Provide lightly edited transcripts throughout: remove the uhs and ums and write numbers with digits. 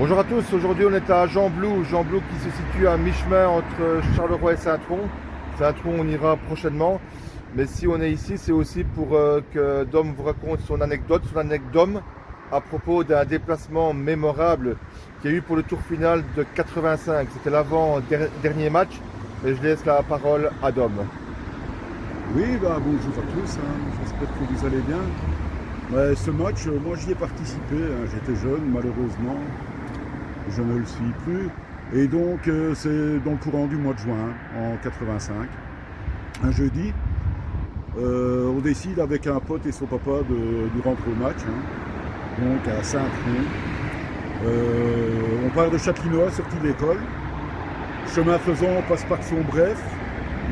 Bonjour à tous, aujourd'hui on est à Gembloux qui se situe à mi-chemin entre Charleroi et Saint-Tron. Saint-Tron on ira prochainement, mais si on est ici c'est aussi pour que Dom vous raconte son anecdote à propos d'un déplacement mémorable qu'il y a eu pour le tour final de 85. C'était l'avant-dernier match et je laisse la parole à Dom. Oui, bonjour à tous, j'espère que vous allez bien. Ce match, moi j'y ai participé, j'étais jeune malheureusement, je ne le suis plus. Et donc c'est dans le courant du mois de juin en 85, un jeudi. On décide avec un pote et son papa de rentrer au match, donc à Saint-Tron. On part de Châtellenois, sortie de l'école. Chemin faisant, on passe par son bref.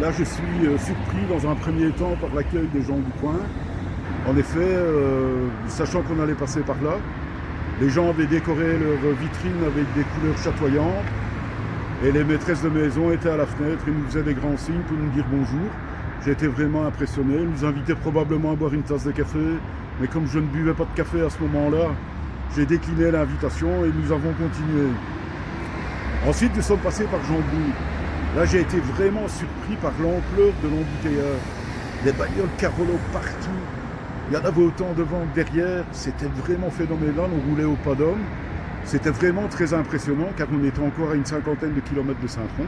Là, je suis surpris dans un premier temps par l'accueil des gens du coin. En effet, sachant qu'on allait passer par là, les gens avaient décoré leurs vitrines avec des couleurs chatoyantes et les maîtresses de maison étaient à la fenêtre et nous faisaient des grands signes pour nous dire bonjour. J'ai été vraiment impressionné. Ils nous invitaient probablement à boire une tasse de café, mais comme je ne buvais pas de café à ce moment-là, j'ai décliné l'invitation et nous avons continué. Ensuite, nous sommes passés par Gembloux. Là, j'ai été vraiment surpris par l'ampleur de l'embouteillage. Des bagnoles Carolo partout. Il y en avait autant devant que derrière. C'était vraiment phénoménal. On roulait au pas d'homme. C'était vraiment très impressionnant car on était encore à une cinquantaine de kilomètres de Saint-Tron.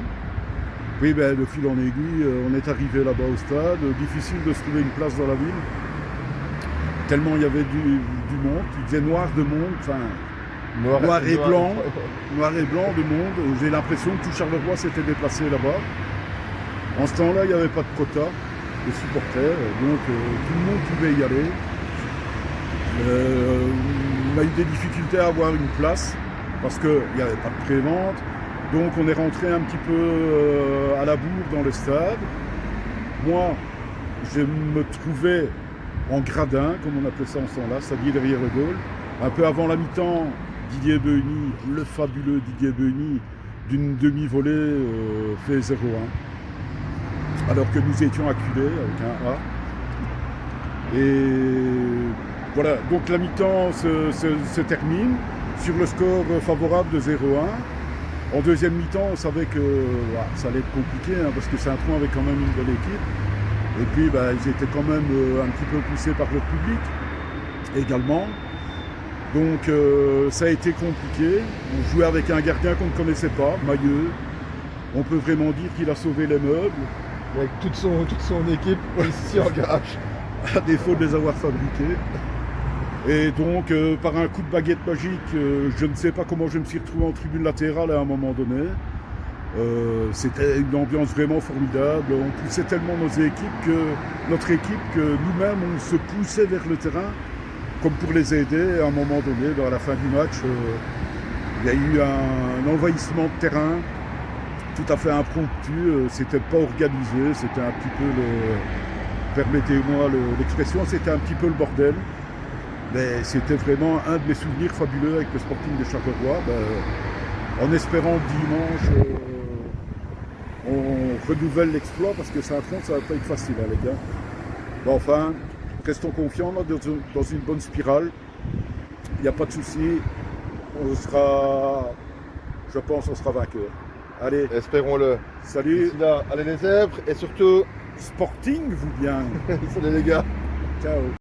Oui, de fil en aiguille, on est arrivé là-bas au stade. Difficile de se trouver une place dans la ville. Tellement il y avait du monde. Il faisait noir de monde. Enfin, noir et blanc de monde. J'ai l'impression que tout Charleroi s'était déplacé là-bas. En ce temps-là, il n'y avait pas de quota de supporters, donc tout le monde pouvait y aller. On a eu des difficultés à avoir une place parce qu'il n'y avait pas de pré-vente. Donc on est rentré un petit peu à la bourre dans le stade. Moi, je me trouvais en gradin, comme on appelait ça en ce temps-là, c'est-à-dire derrière le goal. Un peu avant la mi-temps, Didier Beugny, le fabuleux Didier Beugny, d'une demi-volée fait 0-1. Alors que nous étions acculés avec un A. Et voilà, donc la mi-temps se termine sur le score favorable de 0-1. En deuxième mi-temps, on savait que ça allait être compliqué parce que Saint-Tron avait quand même une belle équipe. Et puis ils étaient quand même un petit peu poussés par leur public également. Donc ça a été compliqué. On jouait avec un gardien qu'on ne connaissait pas, Mailleux. On peut vraiment dire qu'il a sauvé les meubles. Avec toute son équipe ici en garage. À défaut de les avoir fabriqués. Et donc par un coup de baguette magique, je ne sais pas comment je me suis retrouvé en tribune latérale à un moment donné. C'était une ambiance vraiment formidable. On poussait tellement notre équipe que nous-mêmes on se poussait vers le terrain comme pour les aider. À un moment donné, à la fin du match, il y a eu un envahissement de terrain tout à fait impromptu. C'était pas organisé, c'était un petit peu permettez-moi l'expression, c'était un petit peu le bordel. Mais c'était vraiment un de mes souvenirs fabuleux avec le Sporting de Charleroi. En espérant que dimanche, on renouvelle l'exploit parce que Saint-Tron, ça va pas être facile, les gars. Enfin, restons confiants là, dans une bonne spirale. Il n'y a pas de souci. Je pense, on sera vainqueur. Allez, Espérons-le. Salut. D'ici là, allez les zèbres et surtout, Sporting, vous bien. salut les gars. Ciao.